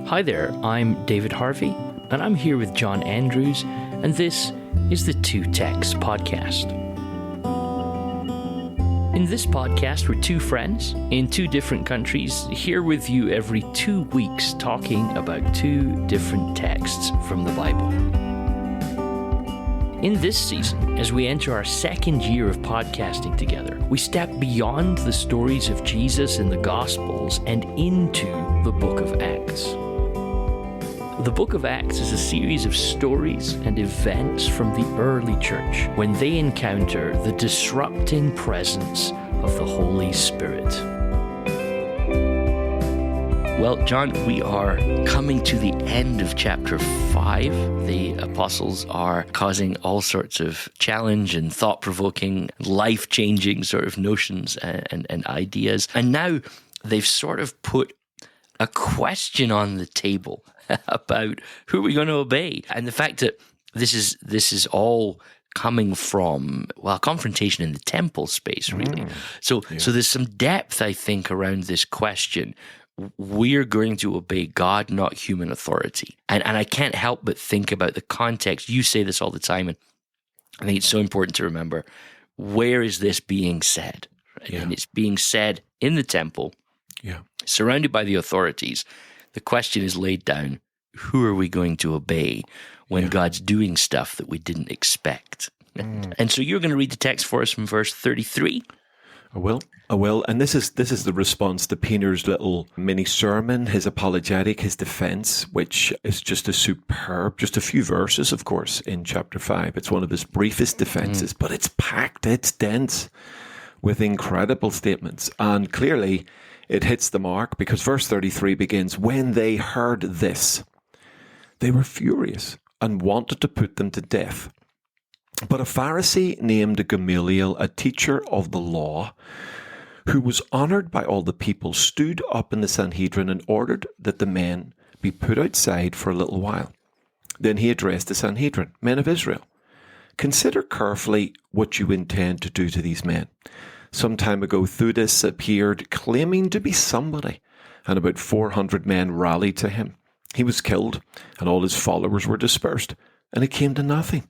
Hi there, I'm David Harvey, and I'm here with John Andrews, and this is the Two Texts Podcast. In this podcast, we're two friends in two different countries, here with you every 2 weeks talking about two different texts from the Bible. In this season, as we enter our second year of podcasting together, we step beyond the stories of Jesus in the Gospels and into the book of Acts. The book of Acts is a series of stories and events from the early church when they encounter the disrupting presence of the Holy Spirit. Well, John, we are coming to the end of chapter 5. The apostles are causing all sorts of challenge and thought-provoking, life-changing sort of notions and ideas. And now they've sort of put a question on the table about who we're going to obey. And the fact that this is all coming from, well, a confrontation in the temple space, really. So there's some depth, I think, around this question. We're going to obey God, not human authority. And I can't help but think about the context. You say this all the time, and I think it's so important to remember, where is this being said? Right? Yeah. And it's being said in the temple, surrounded by the authorities. The question is laid down, who are we going to obey when God's doing stuff that we didn't expect? And so you're going to read the text for us from verse 33. I will. And this is the response to Peter's little mini sermon, his apologetic, his defense, which is just a few verses, of course, in chapter 5. It's one of his briefest defenses, but it's packed, it's dense with incredible statements. And clearly it hits the mark because verse 33 begins, when they heard this, they were furious and wanted to put them to death. But a Pharisee named Gamaliel, a teacher of the law, who was honored by all the people, stood up in the Sanhedrin and ordered that the men be put outside for a little while. Then he addressed the Sanhedrin, men of Israel, consider carefully what you intend to do to these men. Some time ago, Theudas appeared claiming to be somebody, and about 400 men rallied to him. He was killed, and all his followers were dispersed, and it came to nothing.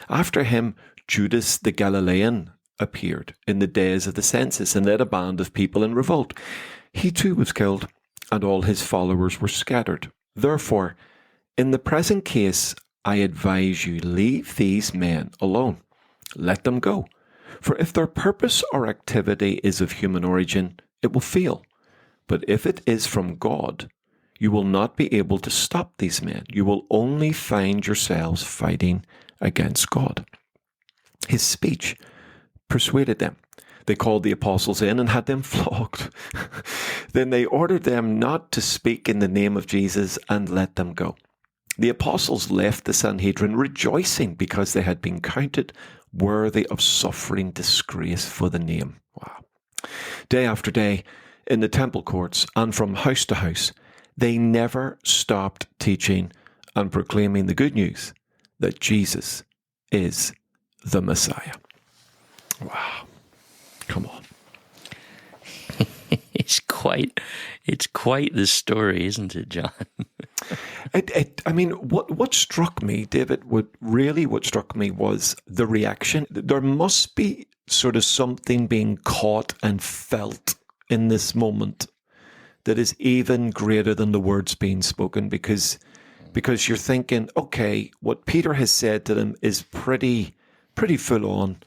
After him, Judas the Galilean appeared in the days of the census and led a band of people in revolt. He too was killed, and all his followers were scattered. Therefore, in the present case, I advise you, leave these men alone. Let them go. For if their purpose or activity is of human origin, it will fail. But if it is from God, you will not be able to stop these men. You will only find yourselves fighting against God. His speech persuaded them. They called the apostles in and had them flogged. Then they ordered them not to speak in the name of Jesus and let them go. The apostles left the Sanhedrin rejoicing because they had been counted worthy of suffering disgrace for the name. Wow. Day after day, in the temple courts and from house to house, they never stopped teaching and proclaiming the good news that Jesus is the Messiah. Wow. Come on. It's quite the story, isn't it, John? What struck me, David, what struck me was the reaction. There must be sort of something being caught and felt in this moment that is even greater than the words being spoken, because you're thinking, okay, what Peter has said to them is pretty full on,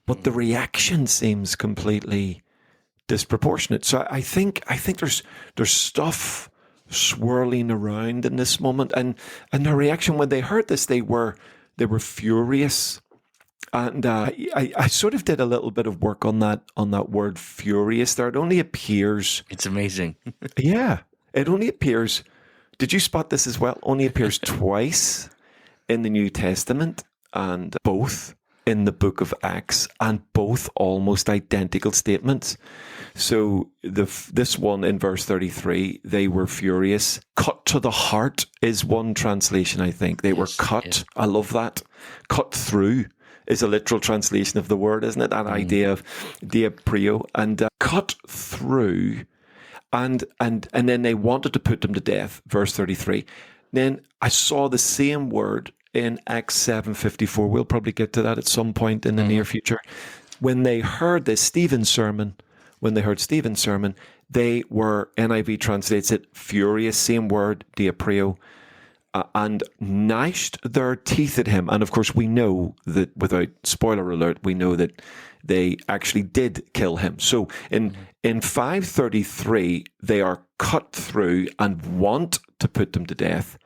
but the reaction seems completely disproportionate. So I think there's stuff swirling around in this moment, and their reaction when they heard this, they were furious. And I sort of did a little bit of work on that word furious there. It only appears. It's amazing. Yeah, it only appears. Did you spot this as well? Only appears twice in the New Testament, and both in the book of Acts, and both almost identical statements. So this one in verse 33, they were furious. Cut to the heart is one translation, I think. They were cut. Yes. I love that. Cut through is a literal translation of the word, isn't it? That idea of diaprio. And cut through And then they wanted to put them to death, verse 33. Then I saw the same word in Acts 7:54. We'll probably get to that at some point in the near future. When they heard Stephen's sermon, they were, NIV translates it, furious, same word, diapreo, and gnashed their teeth at him. And of course, we know that, without spoiler alert, we know that they actually did kill him. So in 533, they are cut through and want to put them to death.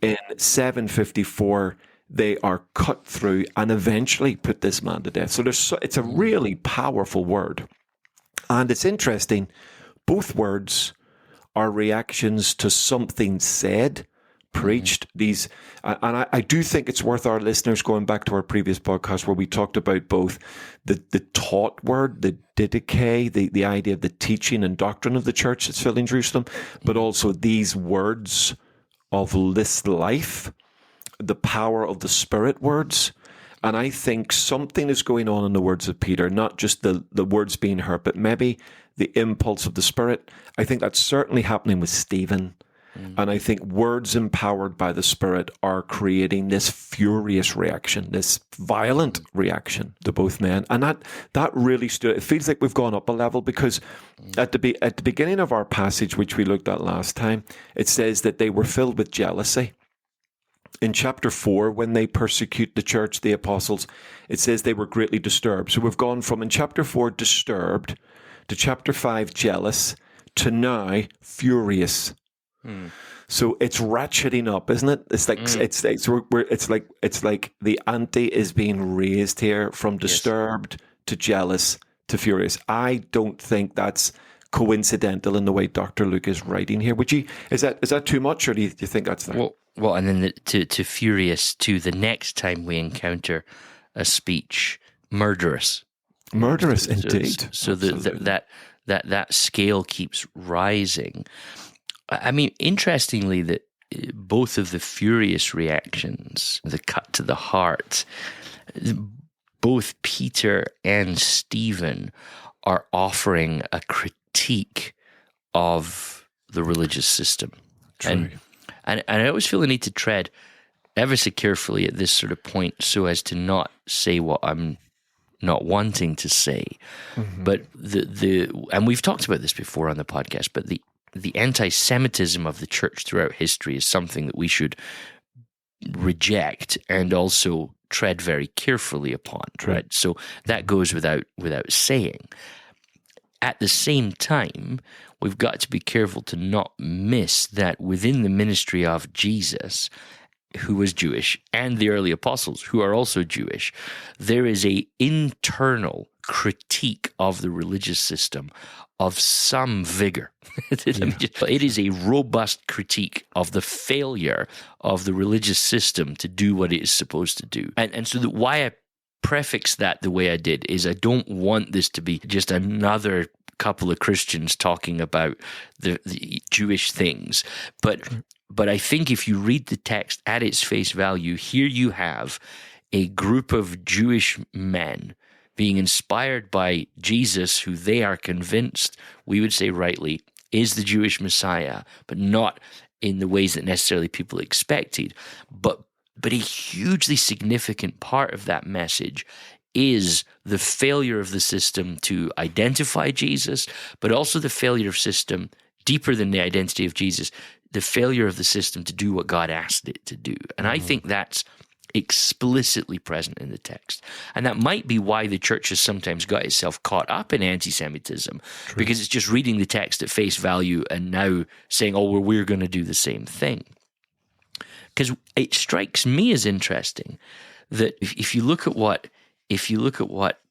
In 754, they are cut through and eventually put this man to death. So it's a really powerful word. And it's interesting, both words are reactions to something said, preached. These, and I do think it's worth our listeners going back to our previous podcast where we talked about both the taught word, the didache, the idea of the teaching and doctrine of the church that's filling Jerusalem, but also these words of this life, the power of the Spirit words. And I think something is going on in the words of Peter, not just the words being heard, but maybe the impulse of the Spirit. I think that's certainly happening with Stephen. And I think words empowered by the Spirit are creating this furious reaction, this violent reaction to both men. And that really stood. It feels like we've gone up a level because at the beginning of our passage, which we looked at last time, it says that they were filled with jealousy. In chapter 4, when they persecute the church, the apostles, it says they were greatly disturbed. So we've gone from, in chapter 4, disturbed, to chapter 5, jealous, to now furious. So it's ratcheting up, isn't it? It's like it's like the ante is being raised here from disturbed to jealous to furious. I don't think that's coincidental in the way Dr. Luke is writing here. Is that too much, or do you think that's there? Well, and then to furious to the next time we encounter a speech, murderous Indeed. So that scale keeps rising. I mean, interestingly, that both of the furious reactions, the cut to the heart, both Peter and Stephen are offering a critique of the religious system. True. And I always feel the need to tread ever so carefully at this sort of point so as to not say what I'm not wanting to say. But and we've talked about this before on the podcast, but the anti-Semitism of the church throughout history is something that we should reject and also tread very carefully upon, right? So that goes without saying. At the same time, we've got to be careful to not miss that within the ministry of Jesus, who was Jewish, and the early apostles, who are also Jewish, there is an internal critique of the religious system of some vigor. It is a robust critique of the failure of the religious system to do what it is supposed to do. And so why I prefix that the way I did is I don't want this to be just another couple of Christians talking about the Jewish things. But I think if you read the text at its face value, here you have a group of Jewish men being inspired by Jesus, who they are convinced, we would say rightly, is the Jewish Messiah, but not in the ways that necessarily people expected. But a hugely significant part of that message is the failure of the system to identify Jesus, but also the failure of system, deeper than the identity of Jesus, the failure of the system to do what God asked it to do. And I think that's explicitly present in the text. And that might be why the church has sometimes got itself caught up in anti-Semitism, because it's just reading the text at face value and now saying, oh, well, we're going to do the same thing. Because it strikes me as interesting that if you look at what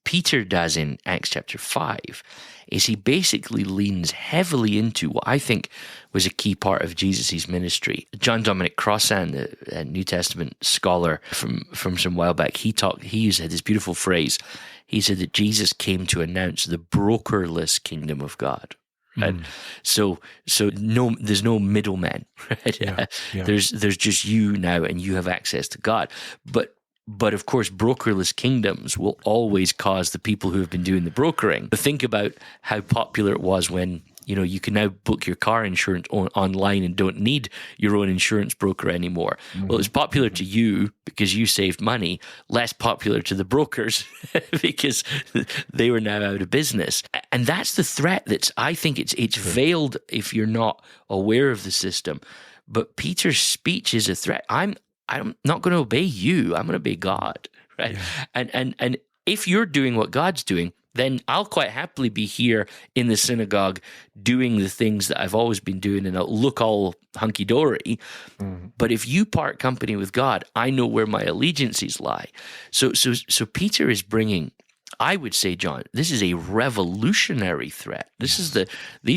Peter does in Acts chapter 5, is he basically leans heavily into what I think was a key part of Jesus' ministry. John Dominic Crossan, the New Testament scholar from some while back, he had this beautiful phrase. He said that Jesus came to announce the brokerless kingdom of God. Right? So there's no middleman. Right? Yeah. There's just you now, and you have access to God. But of course, brokerless kingdoms will always cause the people who have been doing the brokering to think about how popular it was when you can now book your car insurance online and don't need your own insurance broker anymore. Well, it's popular to you because you saved money, less popular to the brokers because they were now out of business. And that's the threat I think it's veiled if you're not aware of the system. But Peter's speech is a threat. I'm not going to obey you. I'm going to obey God, right? Yeah. And if you're doing what God's doing, then I'll quite happily be here in the synagogue doing the things that I've always been doing, and it'll look all hunky-dory. But if you part company with God, I know where my allegiances lie. So Peter is bringing, I would say, John, this is a revolutionary threat. These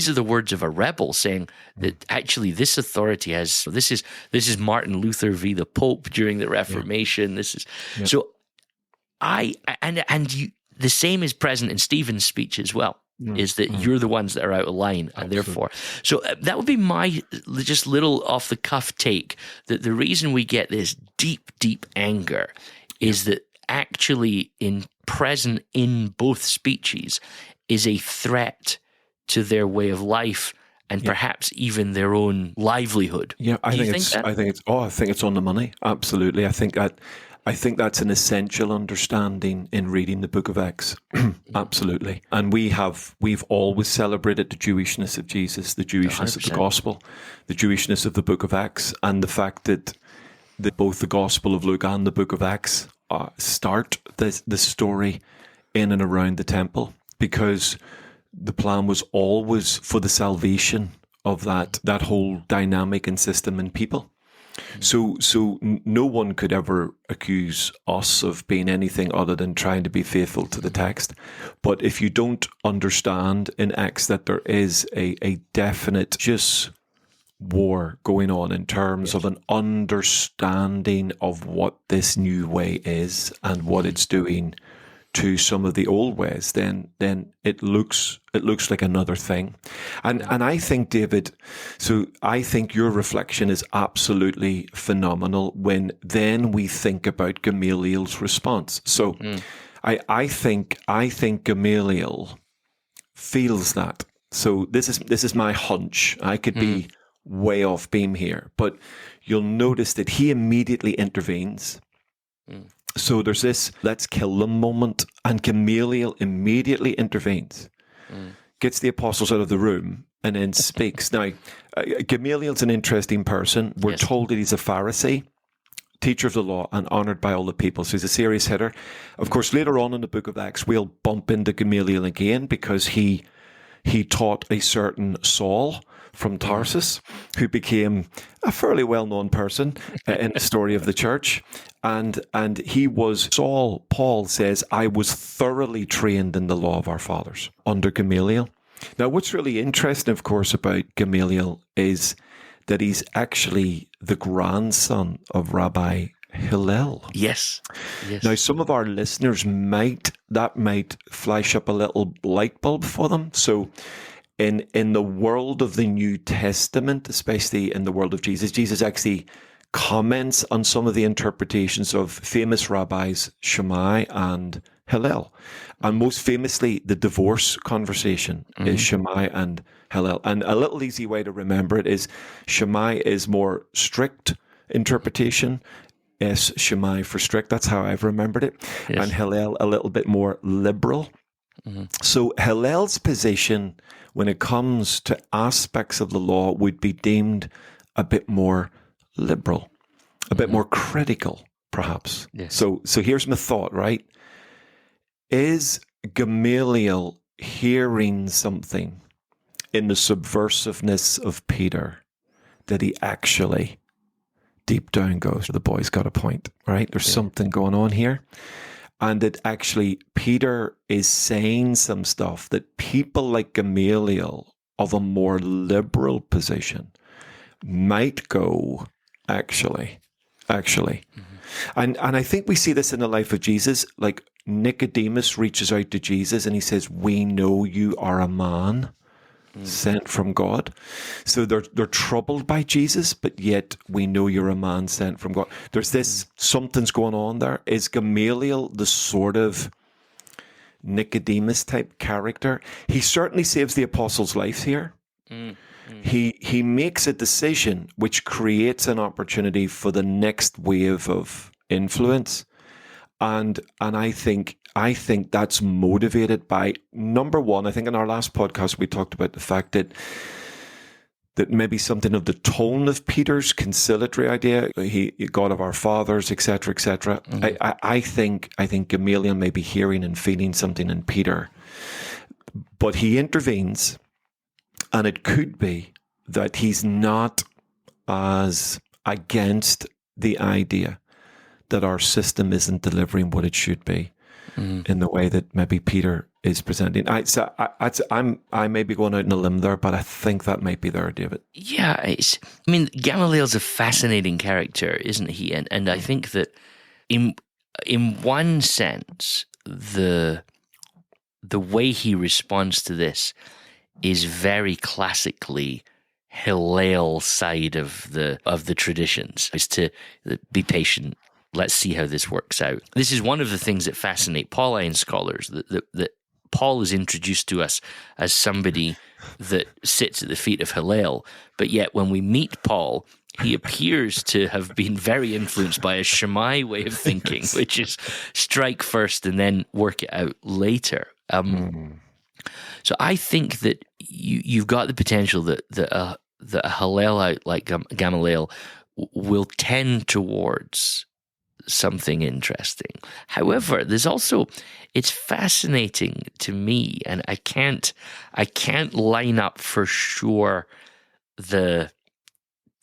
are the words of a rebel saying that actually this authority has. This is Martin Luther v. the Pope during the Reformation. This is so. The same is present in Stephen's speech as well. Is that you're the ones that are out of line, and therefore. So that would be my just little off the cuff take. That the reason we get this deep anger is that actually present in both speeches is a threat to their way of life and perhaps even their own livelihood. Yeah, I think it's on the money. Absolutely. I think that's an essential understanding in reading the book of Acts. Absolutely. And we've always celebrated the Jewishness of Jesus, the Jewishness 100%. Of the gospel, the Jewishness of the book of Acts, and the fact that both the Gospel of Luke and the book of Acts start the story in and around the temple, because the plan was always for the salvation of that whole dynamic and system and people. So no one could ever accuse us of being anything other than trying to be faithful to the text. But if you don't understand in Acts that there is a definite just war going on in terms of an understanding of what this new way is and what it's doing to some of the old ways, then it looks like another thing. And I think, David, so I think your reflection is absolutely phenomenal when then we think about Gamaliel's response. So I think Gamaliel feels that. So this is my hunch. I could be way off beam here, but you'll notice that he immediately intervenes. So there's this let's kill them moment, and Gamaliel immediately intervenes, gets the apostles out of the room, and then speaks. Now, Gamaliel's an interesting person. We're told that he's a Pharisee, teacher of the law, and honoured by all the people. So he's a serious hitter. Of course, later on in the book of Acts, we'll bump into Gamaliel again because he taught a certain Saul from Tarsus, who became a fairly well-known person in the story of the church. And he was, Paul says, I was thoroughly trained in the law of our fathers under Gamaliel. Now, what's really interesting, of course, about Gamaliel is that he's actually the grandson of Rabbi Hillel. Yes. Now, some of our listeners might flash up a little light bulb for them. So in the world of the New Testament, especially in the world of Jesus actually comments on some of the interpretations of famous rabbis Shammai and Hillel. And most famously, the divorce conversation is Shammai and Hillel. And a little easy way to remember it is Shammai is more strict interpretation. S, Shammai for strict. That's how I've remembered it. Yes. And Hillel a little bit more liberal. So Hillel's position when it comes to aspects of the law would be deemed a bit more liberal, a bit more critical, perhaps. Yes. So here's my thought, right? Is Gamaliel hearing something in the subversiveness of Peter that he actually deep down goes, the boy's got a point, right? There's something going on here. And that actually Peter is saying some stuff that people like Gamaliel of a more liberal position might go, actually. And I think we see this in the life of Jesus. Like Nicodemus reaches out to Jesus and he says, we know you are a man sent from God. So they're troubled by Jesus, but yet we know you're a man sent from God. There's this, something's going on there. Is Gamaliel the sort of Nicodemus type character? He certainly saves the apostles' lives here. Mm, He makes a decision which creates an opportunity for the next wave of influence. And I think that's motivated by, number one, I think in our last podcast we talked about the fact that maybe something of the tone of Peter's conciliatory idea, he God of our fathers, etc., etc. I think Gamaliel may be hearing and feeling something in Peter, but he intervenes, and it could be that he's not as against the idea that our system isn't delivering what it should be in the way that maybe Peter is presenting. I may be going out on a limb there, but I think that might be there, David. Yeah, Gamaliel's a fascinating character, isn't he? And I think that in one sense, the way he responds to this is very classically Hillel side of the traditions, is to be patient. Let's see how this works out. This is one of the things that fascinate Pauline scholars, that Paul is introduced to us as somebody that sits at the feet of Hillel, but yet when we meet Paul, he appears to have been very influenced by a Shammai way of thinking, which is strike first and then work it out later. So I think that you've got the potential that a Hillelite like Gamaliel will tend towards something interesting. However, there's also, it's fascinating to me, and I can't line up for sure the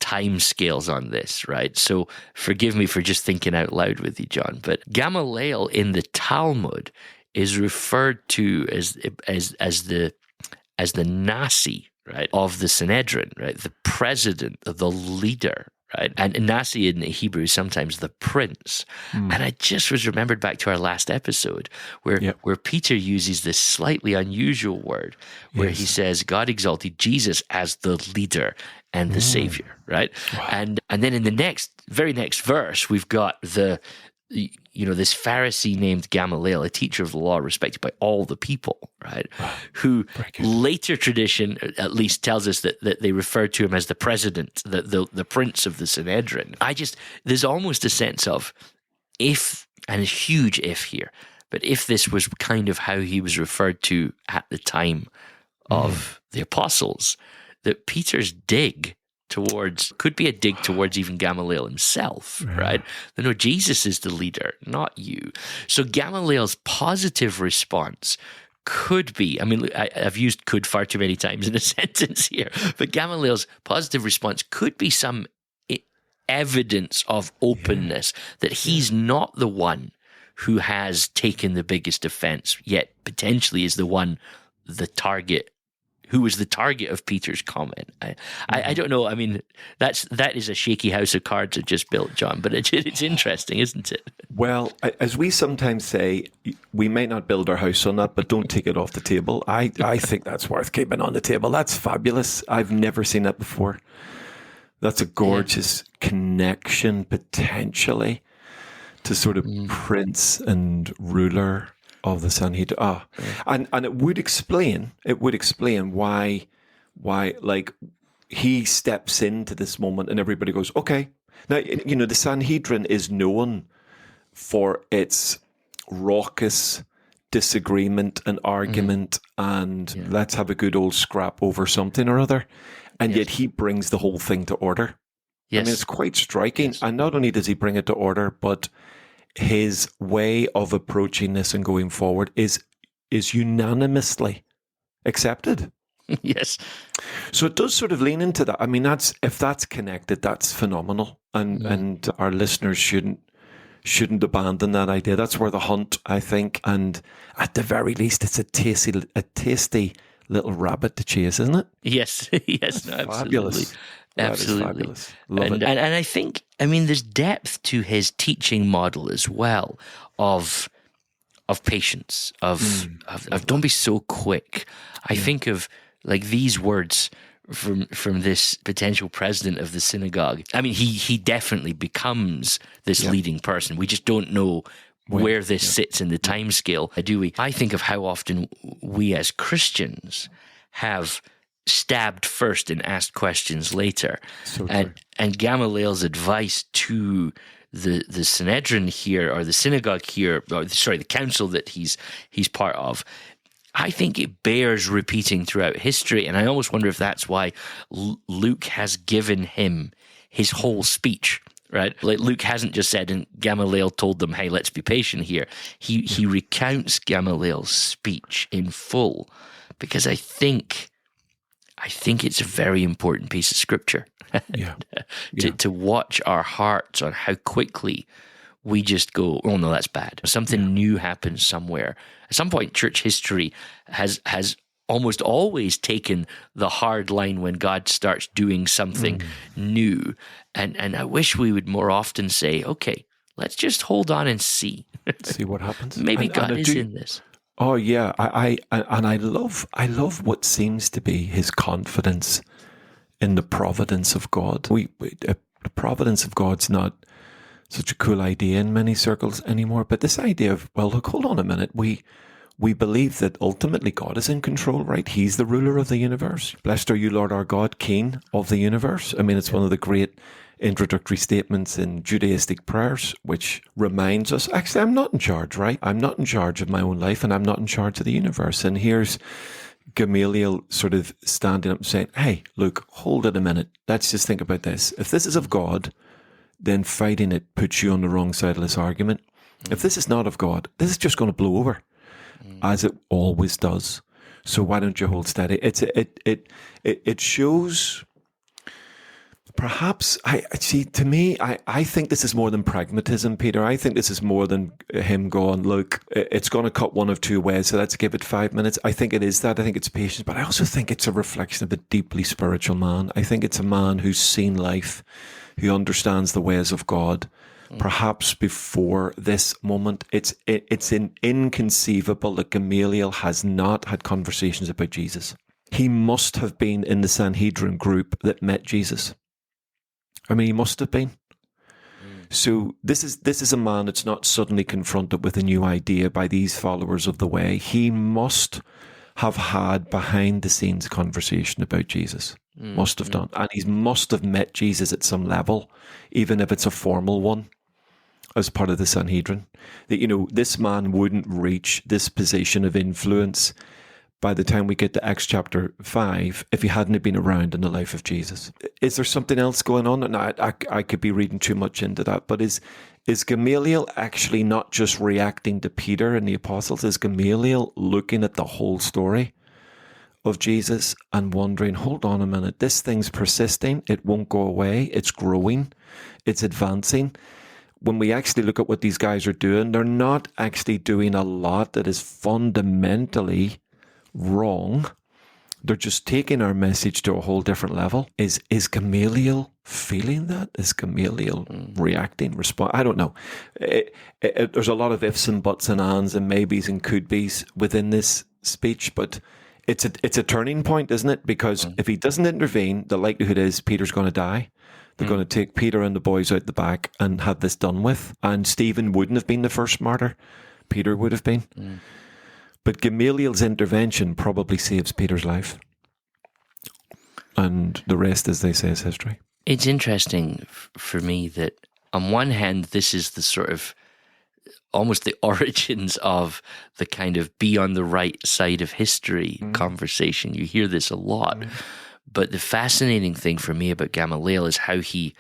time scales on this, right? So forgive me for just thinking out loud with you, John, but Gamaliel in the Talmud is referred to as the Nasi, right, of the Sanhedrin, right, the president, the leader, right, and Nasi in Hebrew is sometimes the prince. And I just was remembered back to our last episode where Peter uses this slightly unusual word where he says God exalted Jesus as the leader and the savior, right? Wow. And then in the very next verse we've got this Pharisee named Gamaliel, a teacher of the law respected by all the people, right? Who later tradition at least tells us that they refer to him as the president, the prince of the Sanhedrin. There's almost a sense of if, and a huge if here, but if this was kind of how he was referred to at the time of the apostles, that Peter's dig could be a dig towards even Gamaliel himself, right? No, Jesus is the leader, not you. So Gamaliel's positive response could be, I've used could far too many times in a sentence here, but Gamaliel's positive response could be some evidence of openness, that he's not the one who has taken the biggest offense, yet potentially is the one, who was the target of Peter's comment. I don't know. That is a shaky house of cards I've just built, John, but it's interesting, isn't it? Well, as we sometimes say, we may not build our house on that, but don't take it off the table. I think that's worth keeping on the table. That's fabulous. I've never seen that before. That's a gorgeous connection, potentially, to sort of prince and ruler of the Sanhedrin. And it would explain why like he steps into this moment and everybody goes, okay. Now, the Sanhedrin is known for its raucous disagreement and argument and let's have a good old scrap over something or other. And yet he brings the whole thing to order. Yes. It's quite striking. Yes. And not only does he bring it to order, but his way of approaching this and going forward is unanimously accepted. Yes. So it does sort of lean into that. If that's connected, that's phenomenal. And our listeners shouldn't abandon that idea. That's where the hunt, I think. And at the very least, it's a tasty little rabbit to chase, isn't it? Yes. Yes. No, absolutely. Fabulous. Absolutely. Fabulous. Love it. And I think, there's depth to his teaching model as well of patience, of don't be so quick. I think of like these words from this potential president of the synagogue. He definitely becomes this leading person. We just don't know where this sits in the time scale, do we? I think of how often we as Christians have stabbed first and asked questions later. So true. And Gamaliel's advice to the Sanhedrin here, or the synagogue here, or the council that he's part of, I think it bears repeating throughout history. And I almost wonder if that's why Luke has given him his whole speech, right? Like Luke hasn't just said, and Gamaliel told them, hey, let's be patient here. He recounts Gamaliel's speech in full, because I think it's a very important piece of scripture. To watch our hearts on how quickly we just go, oh no, that's bad. Something new happens somewhere. At some point, church history has almost always taken the hard line when God starts doing something new. And I wish we would more often say, okay, let's just hold on and see. See what happens. Maybe God is in this. Oh yeah, I love what seems to be his confidence in the providence of God. The providence of God's not such a cool idea in many circles anymore, but this idea of, well, look, hold on a minute, we believe that ultimately God is in control, right? He's the ruler of the universe. Blessed are you, Lord our God, King of the universe. I mean, it's one of the great introductory statements in Judaistic prayers, which reminds us, actually, I'm not in charge, right? I'm not in charge of my own life, and I'm not in charge of the universe. And here's Gamaliel sort of standing up and saying, hey, look, hold it a minute. Let's just think about this. If this is of God, then fighting it puts you on the wrong side of this argument. If this is not of God, this is just going to blow over, as it always does. So why don't you hold steady? It shows. Perhaps, I think this is more than pragmatism, Peter. I think this is more than him going, look, it's going to cut one of two ways, so let's give it 5 minutes. I think it is that. I think it's patience, but I also think it's a reflection of a deeply spiritual man. I think it's a man who's seen life, who understands the ways of God. Perhaps before this moment, it's inconceivable that Gamaliel has not had conversations about Jesus. He must have been in the Sanhedrin group that met Jesus. I mean, he must have been. So this is a man that's not suddenly confronted with a new idea by these followers of the way. He must have had behind the scenes conversation about Jesus. Must have done. And he must have met Jesus at some level, even if it's a formal one, as part of the Sanhedrin. That, this man wouldn't reach this position of influence by the time we get to Acts chapter 5, if he hadn't been around in the life of Jesus. Is there something else going on? And I could be reading too much into that, but is Gamaliel actually not just reacting to Peter and the apostles? Is Gamaliel looking at the whole story of Jesus and wondering, hold on a minute, this thing's persisting, it won't go away, it's growing, it's advancing. When we actually look at what these guys are doing, they're not actually doing a lot that is fundamentally wrong. They're just taking our message to a whole different level. Is Gamaliel feeling that? Is Gamaliel reacting, respond? I don't know. There's a lot of ifs and buts and ands and maybes and could be's within this speech, but it's a turning point, isn't it? Because if he doesn't intervene, the likelihood is Peter's going to die. They're going to take Peter and the boys out the back and have this done with. And Stephen wouldn't have been the first martyr. Peter would have been. But Gamaliel's intervention probably saves Peter's life. And the rest, as they say, is history. It's interesting for me that on one hand, this is the sort of almost the origins of the kind of be on the right side of history conversation. You hear this a lot. But the fascinating thing for me about Gamaliel is how he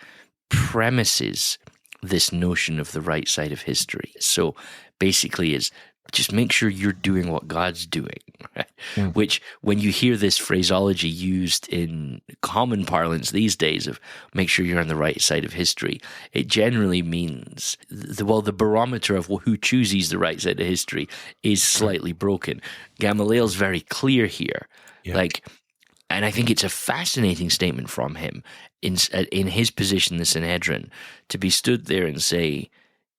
premises this notion of the right side of history. So basically is just make sure you're doing what God's doing, right? Which when you hear this phraseology used in common parlance these days of make sure you're on the right side of history, it generally means, the barometer of who chooses the right side of history is slightly broken. Gamaliel's very clear here. And I think it's a fascinating statement from him in his position in the Sanhedrin to be stood there and say,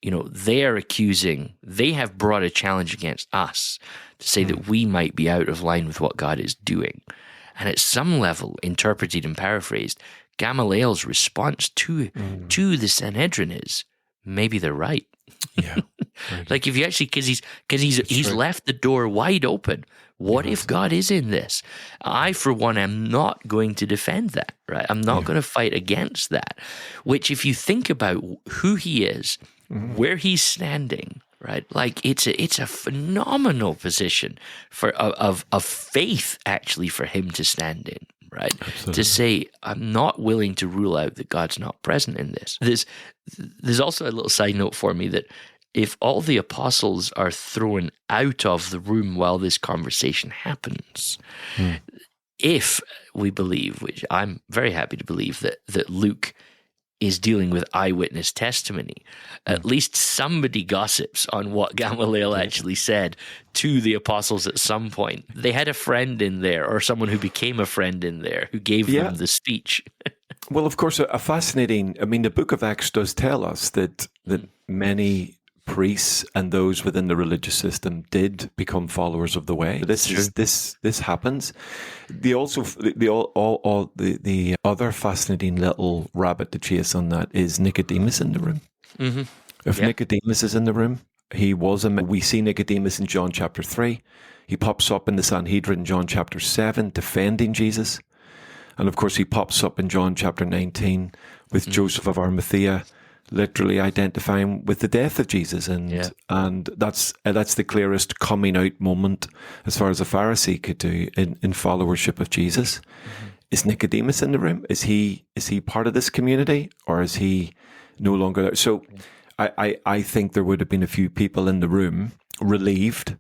they are accusing, they have brought a challenge against us to say that we might be out of line with what God is doing. And at some level, interpreted and paraphrased, Gamaliel's response to the Sanhedrin is, maybe they're right. Yeah. Like if you actually, because he's left the door wide open. What if God is in this? I, for one, am not going to defend that, right? I'm not going to fight against that, which if you think about who he is, where he's standing, right? Like it's a phenomenal position of faith actually for him to stand in, right? Absolutely. To say, I'm not willing to rule out that God's not present in this. There's also a little side note for me that if all the apostles are thrown out of the room while this conversation happens, if we believe, which I'm very happy to believe, that Luke is dealing with eyewitness testimony, at least somebody gossips on what Gamaliel actually said to the apostles at some point. They had a friend in there, or someone who became a friend in there, who gave them the speech. Well, of course, a fascinating, the book of Acts does tell us that many priests and those within the religious system did become followers of the way. This happens. The other fascinating little rabbit to chase on that is Nicodemus in the room. Mm-hmm. If Nicodemus is in the room, we see Nicodemus in John chapter 3. He pops up in the Sanhedrin in John chapter 7 defending Jesus. And of course he pops up in John chapter 19 with Joseph of Arimathea, literally identifying with the death of Jesus, and that's the clearest coming out moment as far as a Pharisee could do in followership of Jesus. Mm-hmm. Is Nicodemus in the room? Is he part of this community, or is he no longer there? So I think there would have been a few people in the room relieved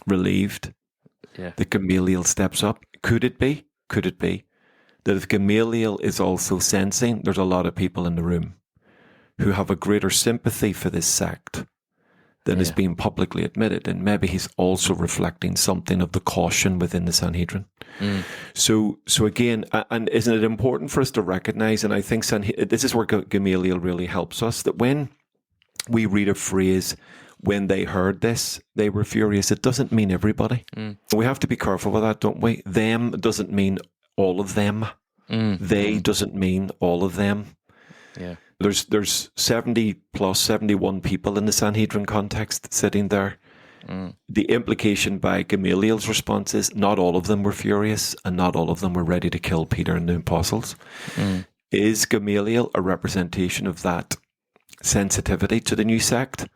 that Gamaliel steps up. Could it be that if Gamaliel is also sensing there's a lot of people in the room who have a greater sympathy for this sect than is being publicly admitted, and maybe he's also reflecting something of the caution within the Sanhedrin. So again, and isn't it important for us to recognize, and I think this is where Gamaliel really helps us, that when we read a phrase, when they heard this, they were furious, it doesn't mean everybody. We have to be careful with that, don't we? Them doesn't mean all of them. They doesn't mean all of them. Yeah. There's 71 people in the Sanhedrin context sitting there. The implication by Gamaliel's response is not all of them were furious and not all of them were ready to kill Peter and the apostles. Is Gamaliel a representation of that sensitivity to the new sect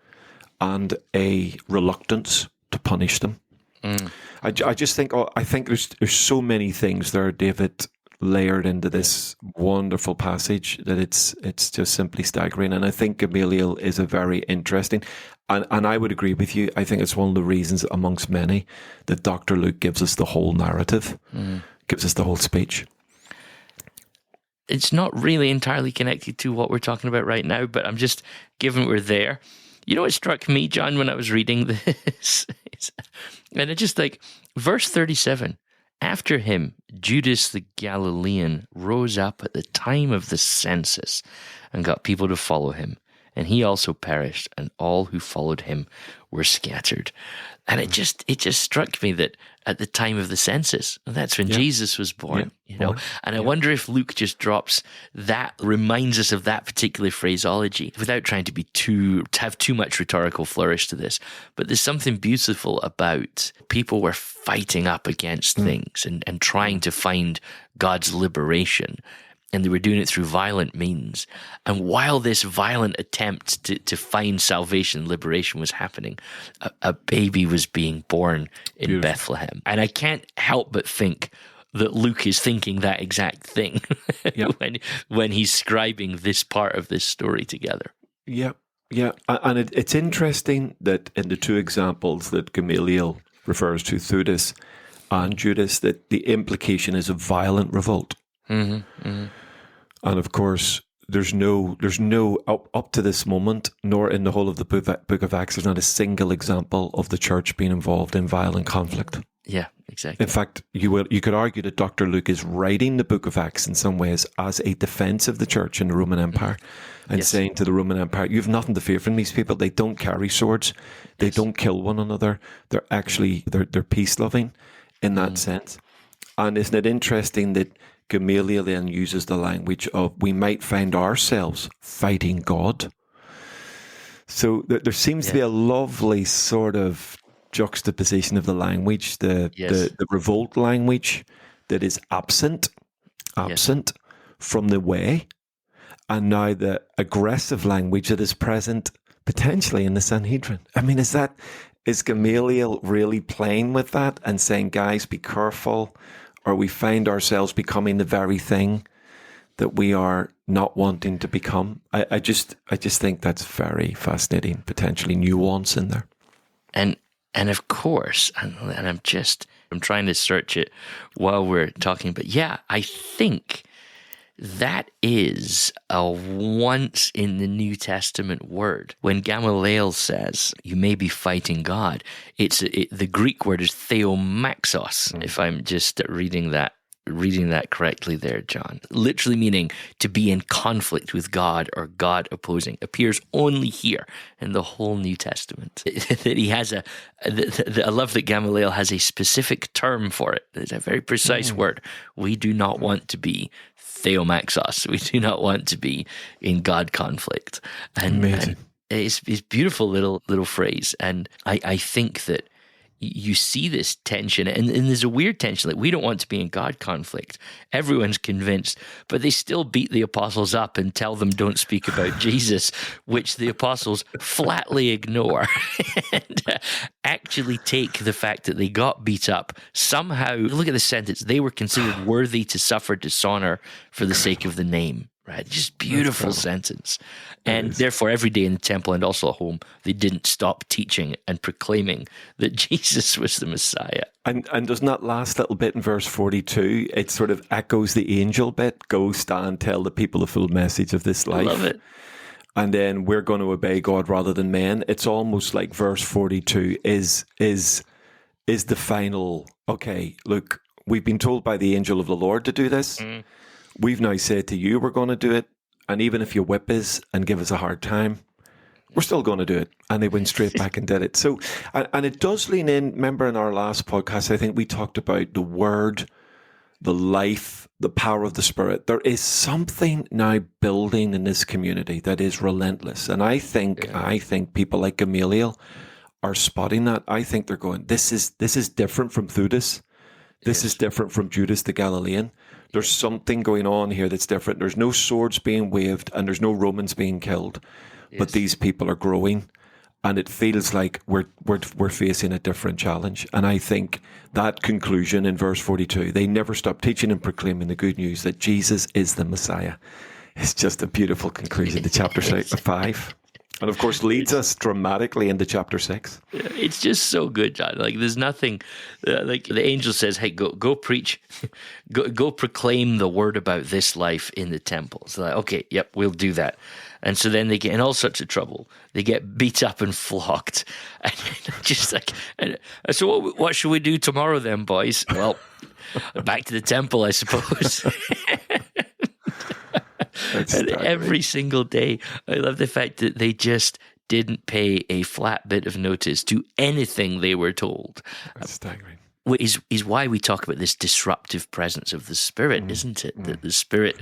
and a reluctance to punish them? I just think there's so many things there, David, layered into this wonderful passage that it's just simply staggering. And I think Gamaliel is a very interesting, and I would agree with you, I think it's one of the reasons amongst many that Dr. Luke gives us the whole narrative, gives us the whole speech. It's not really entirely connected to what we're talking about right now, but I'm just, given we're there, you know what struck me, John, when I was reading this? And it's just like, verse 37, after him, Judas the Galilean rose up at the time of the census and got people to follow him. And he also perished, and all who followed him were scattered. And it just struck me that at the time of the census, and that's when Jesus was born, and I wonder if Luke just drops that, reminds us of that particular phraseology without trying to have too much rhetorical flourish to this. But there's something beautiful about people were fighting up against things and trying to find God's liberation. And they were doing it through violent means. And while this violent attempt to find salvation, liberation was happening, a baby was being born in Bethlehem. And I can't help but think that Luke is thinking that exact thing when he's scribing this part of this story together. Yeah. And it's interesting that in the two examples that Gamaliel refers to, Theudas and Judas, that the implication is a violent revolt. And of course, there's no up to this moment, nor in the whole of the book of Acts, there's not a single example of the church being involved in violent conflict. Yeah, exactly. In fact, you could argue that Dr. Luke is writing the book of Acts in some ways as a defense of the church in the Roman Empire, and saying to the Roman Empire, you have nothing to fear from these people. They don't carry swords. They don't kill one another. They're actually, they're peace-loving in that sense. And isn't it interesting that Gamaliel then uses the language of, we might find ourselves fighting God. So there seems to be a lovely sort of juxtaposition of the language, the Yes. the revolt language that is absent from the way, and now the aggressive language that is present potentially in the Sanhedrin. I mean, is Gamaliel really playing with that and saying, guys, be careful, or we find ourselves becoming the very thing that we are not wanting to become? I just think that's very fascinating, potentially nuance in there. And of course, and I'm trying to search it while we're talking, but yeah, I think that is a once in the New Testament word. When Gamaliel says you may be fighting God, the Greek word is theomaxos, if I'm just reading that correctly there, John. Literally meaning to be in conflict with God or God opposing. Appears only here in the whole New Testament. That he has I love that Gamaliel has a specific term for it. It's a very precise word. We do not want to be theomaxos. We do not want to be in God conflict. And it's beautiful little phrase. And I think that you see this tension, and there's a weird tension. Like, we don't want to be in God conflict. Everyone's convinced, but they still beat the apostles up and tell them don't speak about Jesus, which the apostles flatly ignore and actually take the fact that they got beat up. Somehow, look at the sentence, they were considered worthy to suffer dishonor for the sake of the name. Right, just beautiful sentence. And therefore, every day in the temple and also at home, they didn't stop teaching and proclaiming that Jesus was the Messiah. And doesn't that last little bit in verse 42, it sort of echoes the angel bit, go stand, tell the people the full message of this life. I love it. And then we're going to obey God rather than men. It's almost like verse 42 is the final, okay, look, we've been told by the angel of the Lord to do this. We've now said to you, we're going to do it. And even if you whip us and give us a hard time, we're still going to do it. And they went straight back and did it. So, and it does lean in. Remember in our last podcast, I think we talked about the word, the life, the power of the Spirit. There is something now building in this community that is relentless. And I think people like Gamaliel are spotting that. I think they're going, this is different from Theudas. This is different from Judas the Galilean. There's something going on here that's different. There's no swords being waved and there's no Romans being killed, but these people are growing, and it feels like we're facing a different challenge. And I think that conclusion in verse 42, they never stop teaching and proclaiming the good news that Jesus is the Messiah. It's just a beautiful conclusion to chapter 5. And of course, leads us dramatically into chapter 6. It's just so good, John. Like, there's nothing. Like the angel says, "Hey, go preach, go proclaim the word about this life in the temple." So, like, okay, yep, we'll do that. And so then they get in all sorts of trouble. They get beat up and flogged, and just like, so what should we do tomorrow, then, boys? Well, back to the temple, I suppose. And every single day, I love the fact that they just didn't pay a flat bit of notice to anything they were told. That's staggering. Is why we talk about this disruptive presence of the Spirit, isn't it? That the Spirit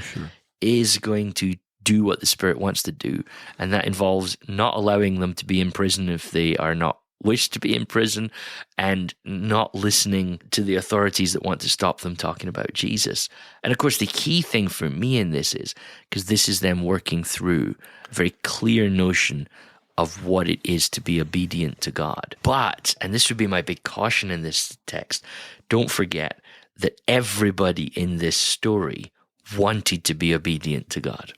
is going to do what the Spirit wants to do, and that involves not allowing them to be in prison if they are not wish to be in prison, and not listening to the authorities that want to stop them talking about Jesus. And of course, the key thing for me in this is, because this is them working through a very clear notion of what it is to be obedient to God. But, and this would be my big caution in this text, don't forget that everybody in this story wanted to be obedient to God.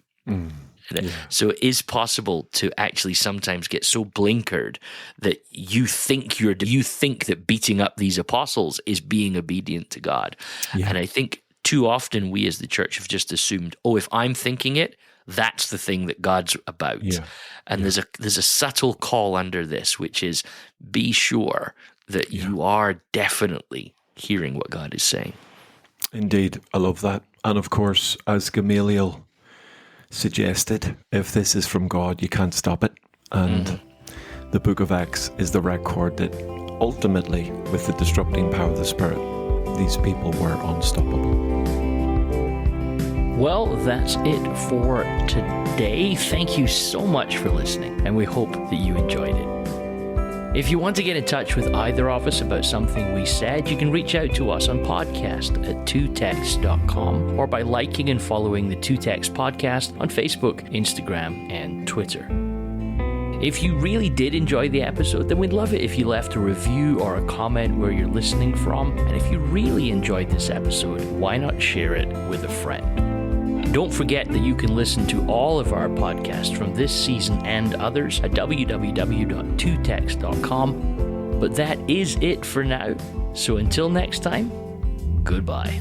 So it is possible to actually sometimes get so blinkered that you think that beating up these apostles is being obedient to God. And I think too often we as the church have just assumed, oh, if I'm thinking it, that's the thing that God's about. And there's a subtle call under this, which is be sure that you are definitely hearing what God is saying. Indeed, I love that. And of course, as Gamaliel suggested, if this is from God, you can't stop it. And the book of Acts is the record that ultimately, with the disrupting power of the Spirit, these people were unstoppable. Well, that's it for today. Thank you so much for listening, and we hope that you enjoyed it. If you want to get in touch with either of us about something we said, you can reach out to us on podcast@twotext.com or by liking and following the Two Text Podcast on Facebook, Instagram, and Twitter. If you really did enjoy the episode, then we'd love it if you left a review or a comment where you're listening from. And if you really enjoyed this episode, why not share it with a friend? Don't forget that you can listen to all of our podcasts from this season and others at www.twotext.com. But that is it for now. So until next time, goodbye.